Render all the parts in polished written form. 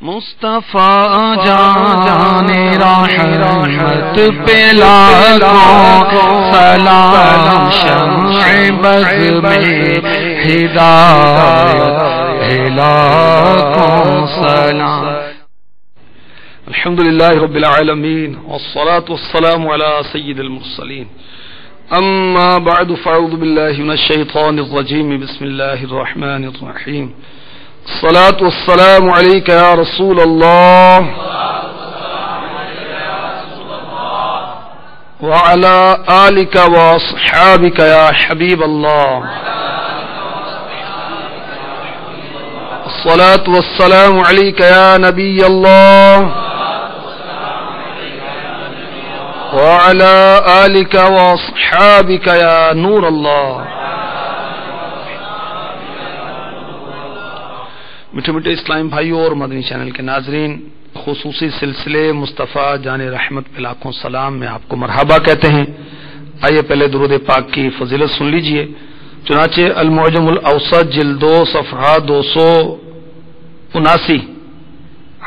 مصطفیٰ جان رحمت پہ لاکھوں سلام، شمع بز میں ہدایت لاکھوں سلام۔ الحمدللہ رب العالمین والصلاة والسلام علی سید المرسلین، اما بعد فاعوذ باللہ من الشیطان الرجیم، بسم اللہ الرحمن الرحیم۔ الصلاة والسلام علیک یا رسول اللہ وعلی آلک واصحابک یا حبیب اللہ۔ الصلاة والسلام علیک یا نبی اللہ وعلی آلک واصحابک یا نور اللہ۔ میٹھے میٹھے اسلام بھائیوں اور مدنی چینل کے ناظرین، خصوصی سلسلے مصطفیٰ جان رحمت پہ لاکھوں سلام میں آپ کو مرحبا کہتے ہیں۔ آئیے پہلے درود پاک کی فضیلت سن لیجئے۔ چنانچہ المعجم الاوسط جلد 2 صفحہ 279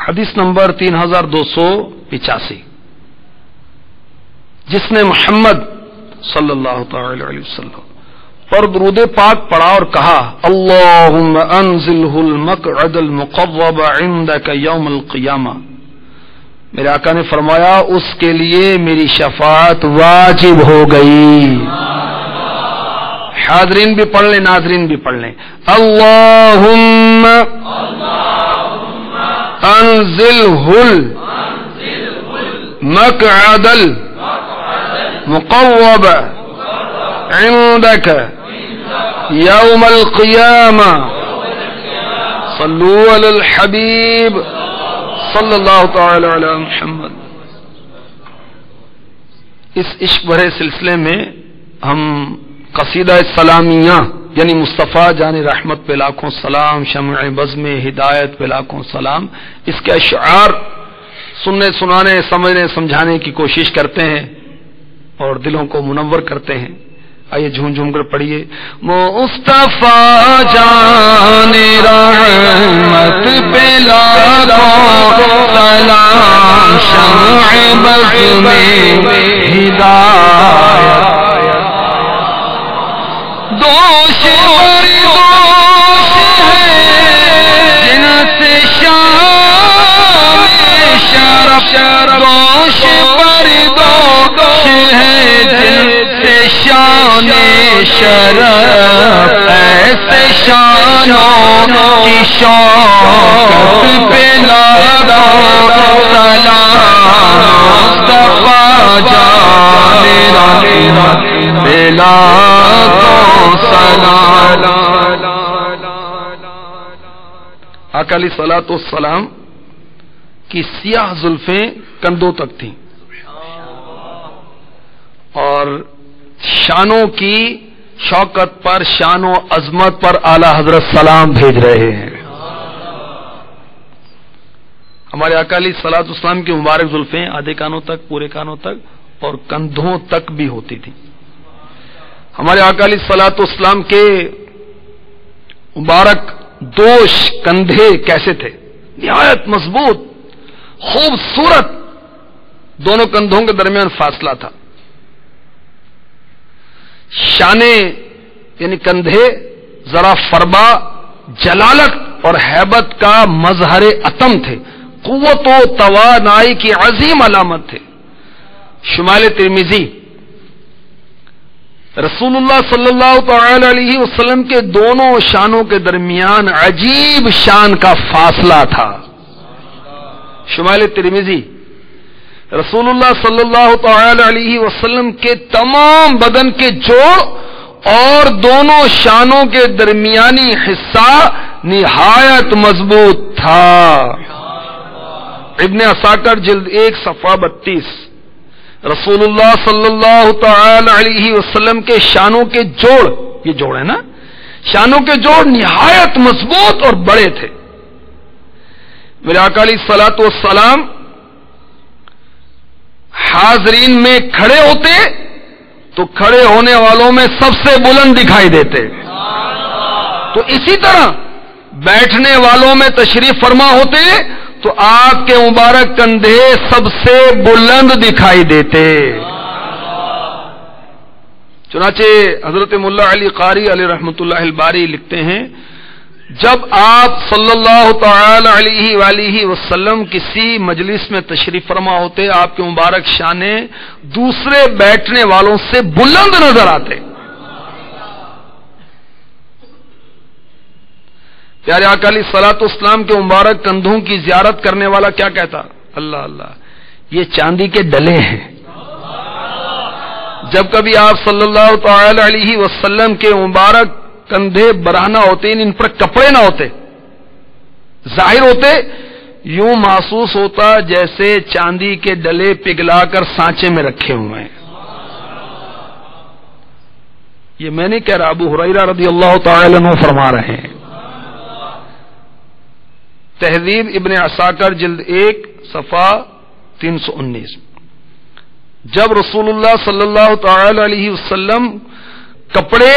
حدیث نمبر 3285، جس نے محمد صلی اللہ تعالی علیہ وسلم پر درود پاک پڑھا اور کہا اللہم انزلہ المقعد المقرب عندک یوم القیامہ، میرے آقا نے فرمایا اس کے لیے میری شفاعت واجب ہو گئی۔ حاضرین بھی پڑھ لیں، ناظرین بھی پڑھ لیں۔ اللہم انزلہ المقعد المقرب عندك يوم القيامة صلوا على الحبيب صلی اللہ تعالی علی محمد۔ اس عشق بھرے سلسلے میں ہم قصیدہ سلامیہ یعنی مصطفیٰ جان رحمت پہ لاکھوں سلام، شمع بزم ہدایت پہ لاکھوں سلام، اس کے اشعار سننے سنانے سمجھنے سمجھانے کی کوشش کرتے ہیں اور دلوں کو منور کرتے ہیں۔ آئیے جھوم جھوم کر پڑھیے۔ مصطفیٰ جان رحمت پہ لاکھوں سلام، شمع بز میں ہدایت، دوش پر دوش ہے جن سے شان شرف، دوش پر دوش ہے جن سے شان شرف، ایسے شانوں کی شوکت پہ لاکھوں سلام، مصطفیٰ جان رحمت پہ لاکھوں سلام۔ آقا علیہ الصلوۃ والسلام کی سیاہ زلفیں کندھوں تک تھیں اور شانوں کی شوکت پر، شان و عظمت پر اعلی حضرت سلام بھیج رہے ہیں۔ ہمارے آقا علیہ الصلوۃ والسلام کی مبارک زلفیں آدھے کانوں تک، پورے کانوں تک اور کندھوں تک بھی ہوتی تھی۔ ہمارے آقا علیہ الصلوۃ والسلام کے مبارک دوش کندھے کیسے تھے؟ نہایت مضبوط، خوبصورت، دونوں کندھوں کے درمیان فاصلہ تھا۔ شانے یعنی کندھے ذرا فربا، جلالت اور ہیبت کا مظہر عتم تھے، قوت و توانائی کی عظیم علامت تھے۔ شمال ترمذی رسول اللہ صلی اللہ تعالی علیہ وسلم کے دونوں شانوں کے درمیان عجیب شان کا فاصلہ تھا۔ شمال ترمذی رسول اللہ صلی اللہ تعالی علیہ وسلم کے تمام بدن کے جوڑ اور دونوں شانوں کے درمیانی حصہ نہایت مضبوط تھا۔ ابن عساکر جلد 1 صفحہ 32، رسول اللہ صلی اللہ تعالی علیہ وسلم کے شانوں کے جوڑ، یہ جوڑ ہے نا، شانوں کے جوڑ نہایت مضبوط اور بڑے تھے۔ میرے آقا علیہ الصلوۃ والسلام حاضرین میں کھڑے ہوتے تو کھڑے ہونے والوں میں سب سے بلند دکھائی دیتے، تو اسی طرح بیٹھنے والوں میں تشریف فرما ہوتے تو آپ کے مبارک کندھے سب سے بلند دکھائی دیتے. چنانچہ حضرت ملا علی قاری علیہ رحمۃ اللہ الباری لکھتے ہیں جب آپ صلی اللہ تعالی علیہ وآلہ وسلم کسی مجلس میں تشریف فرما ہوتے آپ کے مبارک شانے دوسرے بیٹھنے والوں سے بلند نظر آتے. پیارے آقا علیہ الصلوۃ والسلام کے مبارک کندھوں کی زیارت کرنے والا کیا کہتا؟ اللہ اللہ، یہ چاندی کے ڈلے ہیں. جب کبھی آپ صلی اللہ تعالی علیہ وسلم کے مبارک کندھے برہنہ ہوتے، ان پر کپڑے نہ ہوتے، ظاہر ہوتے، یوں محسوس ہوتا جیسے چاندی کے ڈلے پگھلا کر سانچے میں رکھے ہوئے ہیں. یہ میں نہیں کہہ رہا، ابو ہریرہ رضی اللہ تعالی عنہ فرما رہے ہیں. تہذیب ابن عساکر جلد 1 صفحہ 319. جب رسول اللہ صلی اللہ تعالی علیہ وسلم کپڑے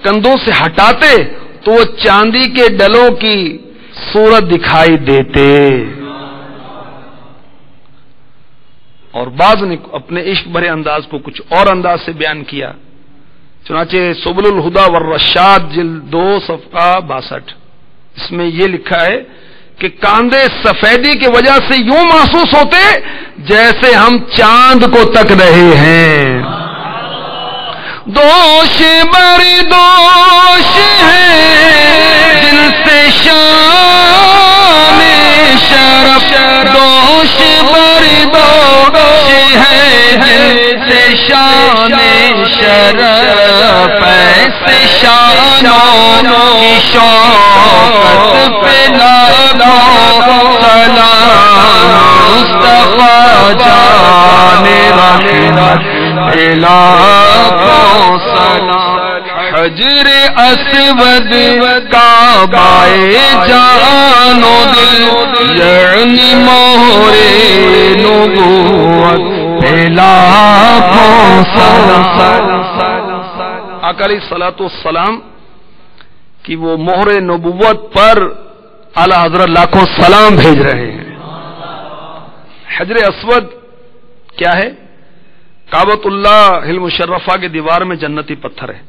کندھوں سے ہٹاتے تو وہ چاندی کے ڈلوں کی صورت دکھائی دیتے. اور بعض نے اپنے عشق بھرے انداز کو کچھ اور انداز سے بیان کیا. چنانچہ سبل الہدی والرشاد جلد 2 صفحہ 62. اس میں یہ لکھا ہے کہ کاندھے سفیدی کی وجہ سے یوں محسوس ہوتے جیسے ہم چاند کو تک رہے ہیں. دوش بری دوش ہے جن سے شان شرف، دوش بری دوش ہے جن سے شان شرف، ایسے شانوں کی شوقت پہ لگو سلام مصطفیٰ جان رحمت لاکھوں سلام. حجر اسود کعبہ جان و دل یعنی مہر نبوت پہ لاکھوں سلام. آقا علیہ الصلوۃ والسلام کی وہ مہر نبوت پر اعلی حضرت لاکھوں سلام بھیج رہے ہیں. حجر اسود کیا ہے؟ کعبۃ اللہ المشرفہ کی دیوار میں جنتی پتھر ہے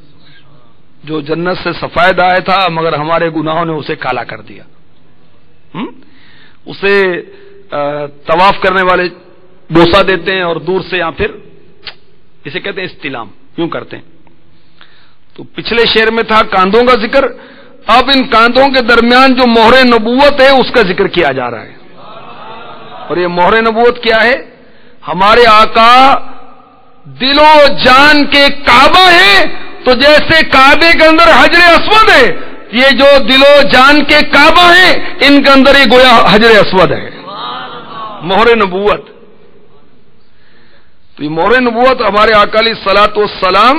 جو جنت سے سفید آیا تھا مگر ہمارے گناہوں نے اسے کالا کر دیا. اسے طواف کرنے والے بوسہ دیتے ہیں اور دور سے یا پھر اسے کہتے ہیں استلام، یوں کرتے ہیں. تو پچھلے شعر میں تھا کاندھوں کا ذکر، اب ان کاندھوں کے درمیان جو مہر نبوت ہے اس کا ذکر کیا جا رہا ہے. اور یہ مہر نبوت کیا ہے؟ ہمارے آقا دل و جان کے کعبہ ہے، تو جیسے کعبے کے اندر حجر اسود ہے، یہ جو دل و جان کے کعبہ ہیں ان کے اندر ہی گویا حجر اسود ہے. مہر نبوت. تو یہ مہر نبوت ہمارے آقا علیہ الصلوۃ والسلام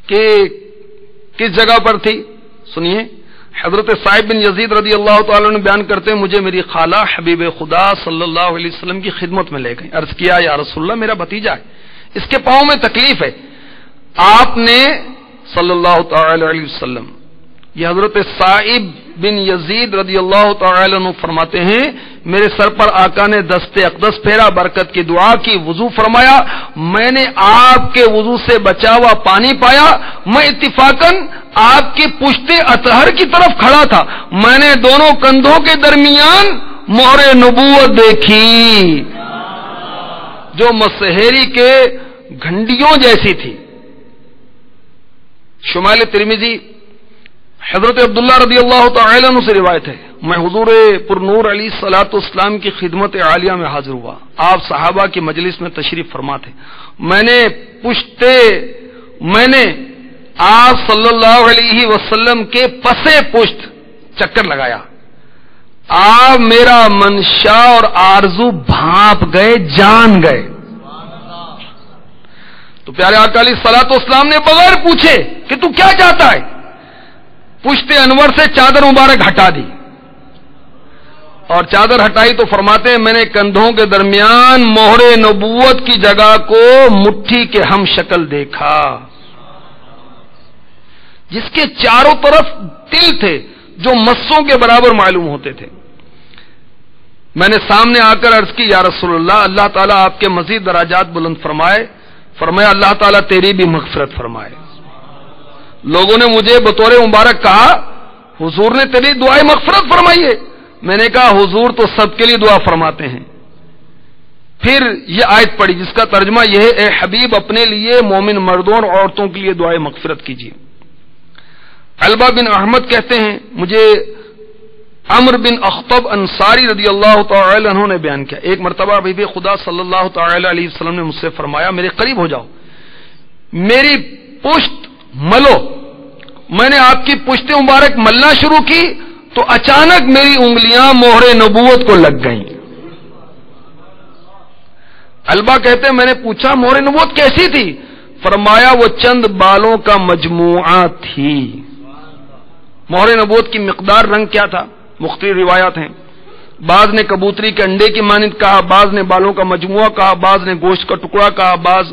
کہ کس جگہ پر تھی سنیے. حضرت صاحب بن یزید رضی اللہ تعالیٰ نے بیان کرتے ہیں مجھے میری خالہ حبیب خدا صلی اللہ علیہ وسلم کی خدمت میں لے گئی. عرض کیا یا رسول اللہ میرا بھتیجا ہے، اس کے پاؤں میں تکلیف ہے. آپ نے صلی اللہ تعالی علیہ وسلم، یہ حضرت صاحب بن یزید رضی اللہ تعالی عنہ فرماتے ہیں میرے سر پر آقا نے دست اقدس پھیرا، برکت کی دعا کی، وضو فرمایا. میں نے آپ کے وضو سے بچا ہوا پانی پایا. میں اتفاقاً آپ کی پشت اطہر کی طرف کھڑا تھا. میں نے دونوں کندھوں کے درمیان مہر نبوت دیکھی جو مسحری کے گھنٹیوں جیسی تھی. شمال ترمذی حضرت عبداللہ رضی اللہ تعالی عنہ سے روایت ہے میں حضور پر نور علیہ الصلوۃ والسلام کی خدمت عالیہ میں حاضر ہوا. آپ صحابہ کی مجلس میں تشریف فرما تھے. میں نے آپ صلی اللہ علیہ وسلم کے پسے پشت چکر لگایا. آپ میرا منشا اور آرزو بھانپ گئے، جان گئے. تو پیارے آقا علیہ الصلوۃ والسلام نے بغیر پوچھے کہ تو کیا چاہتا ہے پشت انور سے چادر مبارک ہٹا دی اور چادر ہٹائی تو فرماتے ہیں میں نے کندھوں کے درمیان مہر نبوت کی جگہ کو مٹھی کے ہم شکل دیکھا جس کے چاروں طرف تل تھے. جو مصوں کے برابر معلوم ہوتے تھے. میں نے سامنے آ کر عرض کی یا رسول اللہ، اللہ تعالیٰ آپ کے مزید دراجات بلند فرمائے. فرمایا اللہ تعالیٰ تیری بھی مغفرت فرمائے. لوگوں نے مجھے بطور مبارک کہا حضور نے تیری دعائیں مغفرت فرمائی ہے. میں نے کہا حضور تو سب کے لیے دعا فرماتے ہیں. پھر یہ آیت پڑھی جس کا ترجمہ یہ ہے اے حبیب اپنے لیے مومن مردوں اور عورتوں کے لیے دعائیں مغفرت کیجیے. علبہ بن احمد کہتے ہیں مجھے عمر بن اخطب انصاری رضی اللہ تعالی عنہ نے بیان کیا، ایک مرتبہ بی بی خدا صلی اللہ تعالی علیہ وسلم نے مجھ سے فرمایا میرے قریب ہو جاؤ، میری پشت ملو. میں نے آپ کی پشت مبارک ملنا شروع کی تو اچانک میری انگلیاں مہر نبوت کو لگ گئیں. البا کہتے ہیں میں نے پوچھا مہر نبوت کیسی تھی؟ فرمایا وہ چند بالوں کا مجموعہ تھی. مہر نبوت کی مقدار رنگ کیا تھا؟ مختلف روایات ہیں. بعض نے کبوتری کے انڈے کی مانند کہا، بعض نے بالوں کا مجموعہ کہا، بعض نے گوشت کا ٹکڑا کہا، بعض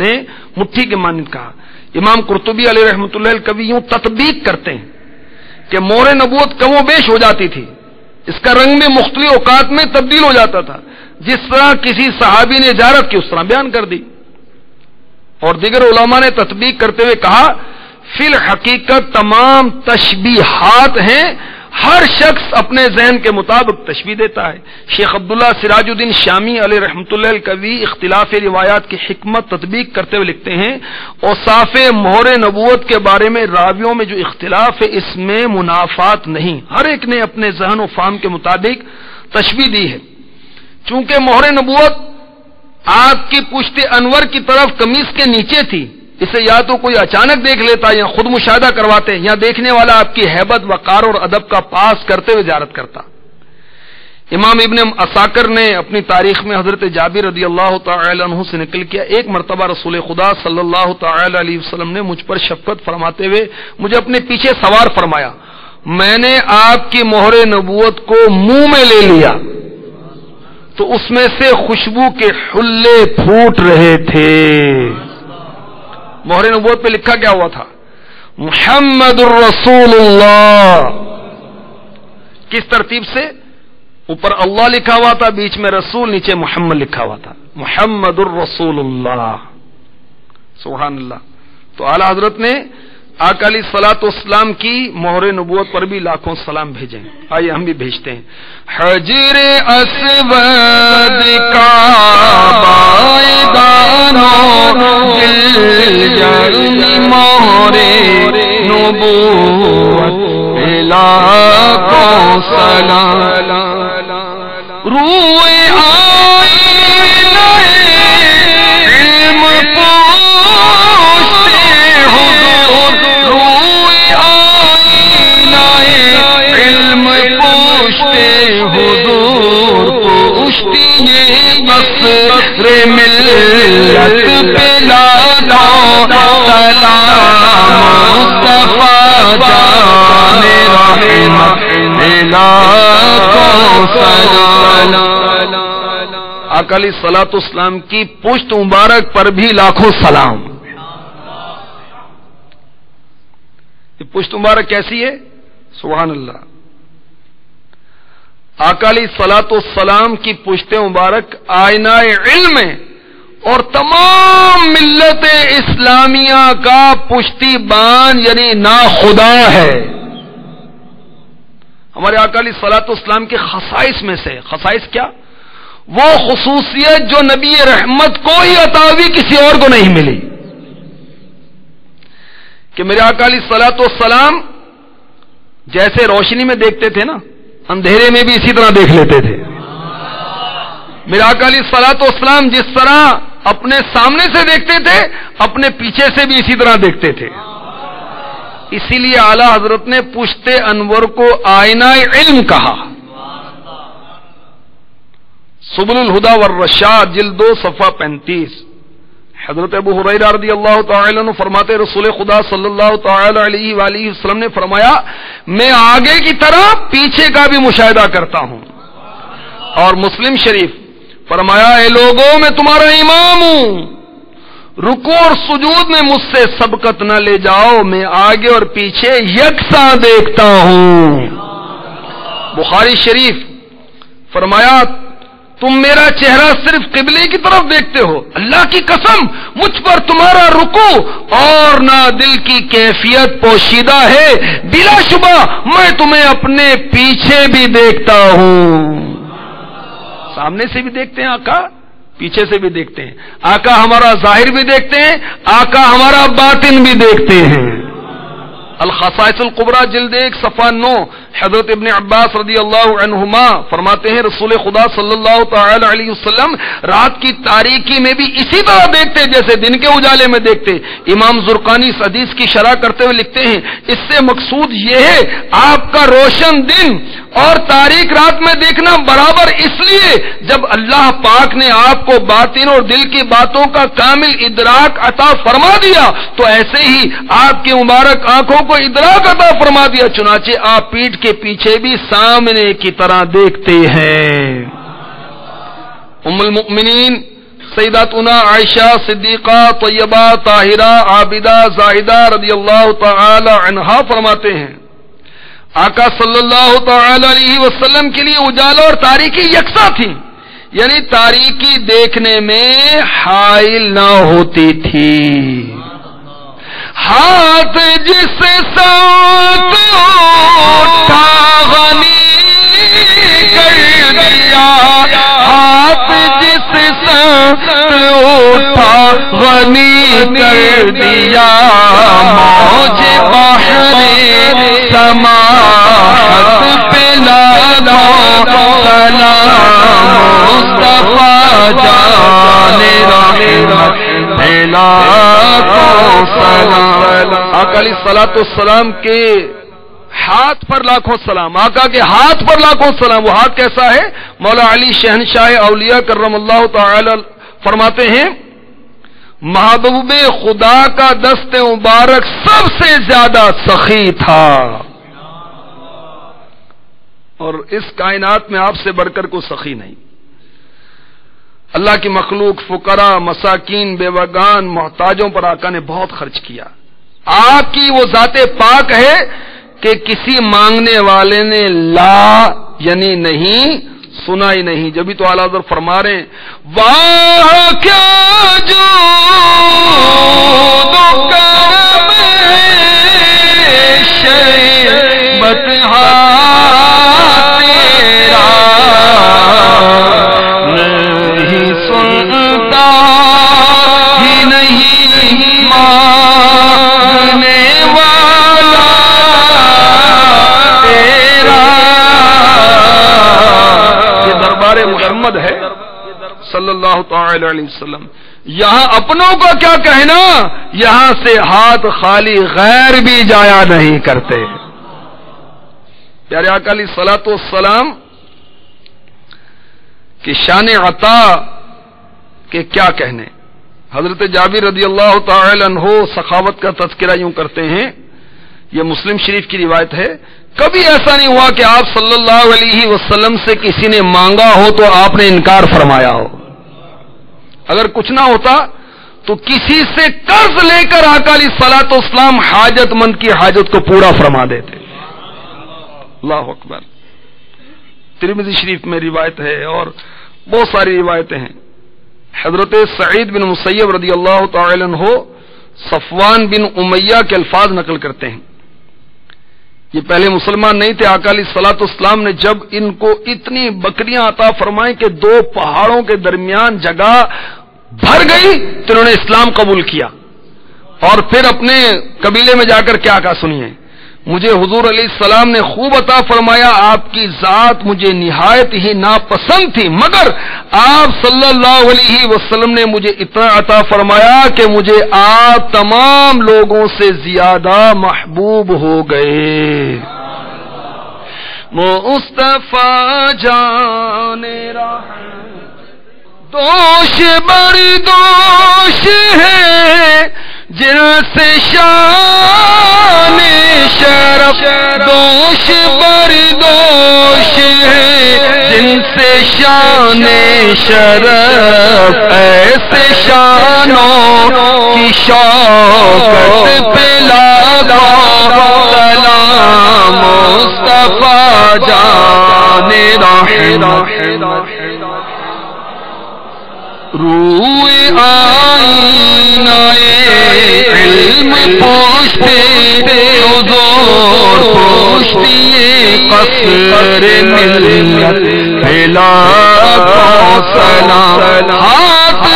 نے مٹھی کے مانند کہا. امام قرطبی علیہ رحمۃ اللہ کبھی یوں تطبیق کرتے ہیں کہ مہر نبوت کم و بیش ہو جاتی تھی، اس کا رنگ بھی مختلف اوقات میں تبدیل ہو جاتا تھا. جس طرح کسی صحابی نے اجارت کی اس طرح بیان کر دی. اور دیگر علماء نے تطبیق کرتے ہوئے کہا فی الحقیقت تمام تشبیہات ہیں، ہر شخص اپنے ذہن کے مطابق تشبیہ دیتا ہے. شیخ عبداللہ سراج الدین شامی علیہ رحمۃ اللہ کبھی اختلاف روایات کی حکمت تطبیق کرتے ہوئے لکھتے ہیں اوصاف مہر نبوت کے بارے میں راویوں میں جو اختلاف ہے اس میں منافات نہیں، ہر ایک نے اپنے ذہن و فہم کے مطابق تشبیہ دی ہے. چونکہ مہر نبوت آپ کی پشت انور کی طرف قمیص کے نیچے تھی، اسے یا تو کوئی اچانک دیکھ لیتا یا خود مشاہدہ کرواتے یا دیکھنے والا آپ کی ہیبت وقار اور ادب کا پاس کرتے ہوئے زیارت کرتا. امام ابن عساکر نے اپنی تاریخ میں حضرت جابر رضی اللہ تعالی عنہ سے نقل کیا ایک مرتبہ رسول خدا صلی اللہ تعالی علیہ وسلم نے مجھ پر شفقت فرماتے ہوئے مجھے اپنے پیچھے سوار فرمایا. میں نے آپ کی مہر نبوت کو منہ میں لے لیا تو اس میں سے خوشبو کے حلے پھوٹ رہے تھے. مہر نبوت پہ لکھا کیا ہوا تھا؟ محمد الرسول اللہ. کس ترتیب سے؟ اوپر اللہ لکھا ہوا تھا، بیچ میں رسول، نیچے محمد لکھا ہوا تھا. محمد الرسول اللہ. سبحان اللہ. تو اعلی حضرت نے آقا علیہ الصلوۃ والسلام کی مہر نبوت پر بھی لاکھوں سلام بھیجیں. آئیے ہم بھی بھیجتے ہیں. حجر اسود کا بائدانو دل جرمی مہر نبوت لاکھوں سلام. روئے آئینہ علم پوشتے حضور، روئے آئینہ علم پوشتے حضور، پوشتی یہ بصر ملت پہ لاکھوں سلام. مصطفیٰ جان رحمت لاکھوں سلام. آقا علیہ الصلوۃ والسلام کی پشت مبارک پر بھی لاکھوں سلام. یہ پشت مبارک کیسی ہے؟ سبحان اللہ. آقا علیہ الصلوۃ والسلام کی پشت مبارک آئینہ علم ہے اور تمام ملت اسلامیہ کا پشتی بان یعنی ناخدا ہے. ہمارے آقا علیہ الصلوۃ والسلام کے خصائص میں سے، خصائص کیا؟ وہ خصوصیت جو نبی رحمت کو ہی عطا ہوئی، کسی اور کو نہیں ملی. کہ میرے آقا علیہ الصلوۃ والسلام جیسے روشنی میں دیکھتے تھے نا، اندھیرے میں بھی اسی طرح دیکھ لیتے تھے. میرے آقا علیہ الصلوۃ والسلام جس طرح اپنے سامنے سے دیکھتے تھے، اپنے پیچھے سے بھی اسی طرح دیکھتے تھے. اسی لیے اعلی حضرت نے پشت انور کو آئینہ علم کہا. سبل الہدا والرشاد جلد 2 صفحہ 35. حضرت ابو ہریرہ رضی اللہ تعالی عنہ فرماتے رسول خدا صلی اللہ تعالی علیہ وآلہ وسلم نے فرمایا میں آگے کی طرح پیچھے کا بھی مشاہدہ کرتا ہوں. اور مسلم شریف فرمایا اے لوگوں میں تمہارا امام ہوں، رکوع اور سجود میں مجھ سے سبقت نہ لے جاؤ، میں آگے اور پیچھے یکساں دیکھتا ہوں۔ بخاری شریف فرمایا تم میرا چہرہ صرف قبلے کی طرف دیکھتے ہو، اللہ کی قسم مجھ پر تمہارا رکوع اور نہ دل کی کیفیت پوشیدہ ہے، بلا شبہ میں تمہیں اپنے پیچھے بھی دیکھتا ہوں۔ سامنے سے بھی دیکھتے ہیں آقا، پیچھے سے بھی دیکھتے ہیں آقا، ہمارا ظاہر بھی دیکھتے ہیں آقا، ہمارا باطن بھی دیکھتے ہیں۔ الخصائص القبرى جلد 1 صفحہ 9 حضرت ابن عباس رضی اللہ عنہما فرماتے ہیں رسول خدا صلی اللہ تعالی علیہ وسلم رات کی تاریکی میں بھی اسی طرح دیکھتے جیسے دن کے اجالے میں دیکھتے۔ امام زرقانی اس حدیث کی شرح کرتے ہوئے لکھتے ہیں اس سے مقصود یہ ہے آپ کا روشن دن اور تاریک رات میں دیکھنا برابر، اس لیے جب اللہ پاک نے آپ کو باطن اور دل کی باتوں کا کامل ادراک عطا فرما دیا تو ایسے ہی آپ کی مبارک آنکھوں کو ادراک عطا فرما دیا، چنانچہ آپ پیٹھ کے پیچھے بھی سامنے کی طرح دیکھتے ہیں۔ ام المؤمنین سیداتنا عائشہ صدیقہ طیبہ طاہرہ عابدہ زاہدہ رضی اللہ تعالی عنہا فرماتے ہیں آقا صلی اللہ تعالی علیہ وسلم کے لیے اجالا اور تاریکی یکساں تھی، یعنی تاریکی دیکھنے میں حائل نہ ہوتی تھی۔ ہاتھ جس سمت اٹھا غنی کر دیا، ہاتھ جس سمت اٹھا غنی کر دیا، موج بحر سماحت پہ لاکھوں سلام، مصطفیٰ جان رحمت آقا علیہ الصلوۃ والسلام کے ہاتھ پر لاکھوں سلام، آقا کے ہاتھ پر لاکھوں سلام۔ وہ ہاتھ کیسا ہے؟ مولا علی شہنشاہ اولیاء کرم اللہ تعالی فرماتے ہیں محبوب خدا کا دست مبارک سب سے زیادہ سخی تھا، اور اس کائنات میں آپ سے بڑھ کر کوئی سخی نہیں۔ اللہ کی مخلوق فقراء مساکین بیوگان محتاجوں پر آقا نے بہت خرچ کیا۔ آپ کی وہ ذات پاک ہے کہ کسی مانگنے والے نے لا یعنی نہیں سنا ہی نہیں، جبھی تو اعلیٰ حضرت فرما رہے ہیں واہ کیا جو کرم شیبت تیرا نہیں سنتا ہی نہیں ماننے والا تیرا۔ یہ دربار محمد ہے صلی اللہ تعالی علیہ وسلم۔ یہاں اپنوں کا کیا کہنا، یہاں سے ہاتھ خالی غیر بھی جایا نہیں کرتے۔ پیارے آقا علیہ الصلوۃ والسلام کہ شان عطا کے کیا کہنے۔ حضرت جابر رضی اللہ تعالی عنہ سخاوت کا تذکرہ یوں کرتے ہیں، یہ مسلم شریف کی روایت ہے، کبھی ایسا نہیں ہوا کہ آپ صلی اللہ علیہ وسلم سے کسی نے مانگا ہو تو آپ نے انکار فرمایا ہو۔ اگر کچھ نہ ہوتا تو کسی سے قرض لے کر آقا علیہ الصلوۃ والسلام حاجت مند کی حاجت کو پورا فرما دیتے۔ اللہ اکبر۔ ترمذی شریف میں روایت ہے اور بہت ساری روایتیں ہیں۔ حضرت سعید بن مسیب رضی اللہ تعالی عنہ صفوان بن امیہ کے الفاظ نقل کرتے ہیں، یہ پہلے مسلمان نہیں تھے، آقا علیہ الصلوۃ والسلام نے جب ان کو اتنی بکریاں عطا فرمائیں کہ دو پہاڑوں کے درمیان جگہ بھر گئی تو انہوں نے اسلام قبول کیا، اور پھر اپنے قبیلے میں جا کر کیا کہا سنیے، مجھے حضور علیہ السلام نے خوب عطا فرمایا، آپ کی ذات مجھے نہایت ہی ناپسند تھی، مگر آپ صلی اللہ علیہ وسلم نے مجھے اتنا عطا فرمایا کہ مجھے آپ تمام لوگوں سے زیادہ محبوب ہو گئے۔ مصطفیٰ جان دوش بر دوش ہے جن سے شان شرف، دوش بر دوش ہے جن سے شان شرف ایسے شانوں کی شوکت پہ لاکھوں سلام مصطفیٰ جان رحمت روئے آئینہ علم پوشتے حضور پوشتی قصر ملت بلا کو سلام ہاتھ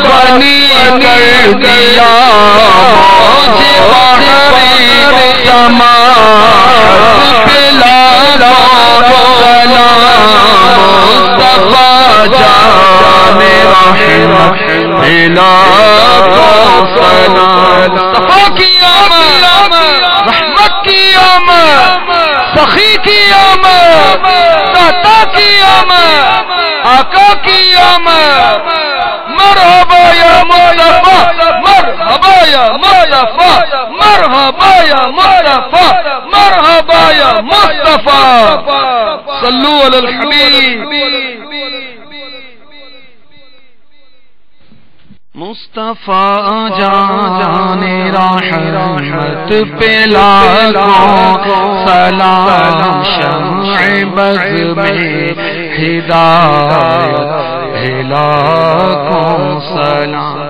بنی کر دیا مجھے بحری سماعت پلا سلام مصطفیٰ جان رحمت پلا سلام مصطفیٰ کی آمد رحمت کی آمد سخی کی آمد داتا کی آمد آقا کی آمد مرحبا یا مصطفیٰ مرحبا یا مصطفیٰ مرحبا یا مصطفیٰ مرحبا یا مصطفیٰ صلو علی الحبیب مصطفیٰ جان رحمت پہ لاکھوں سلام شمع بز میں ہدایت لاکھوں سلام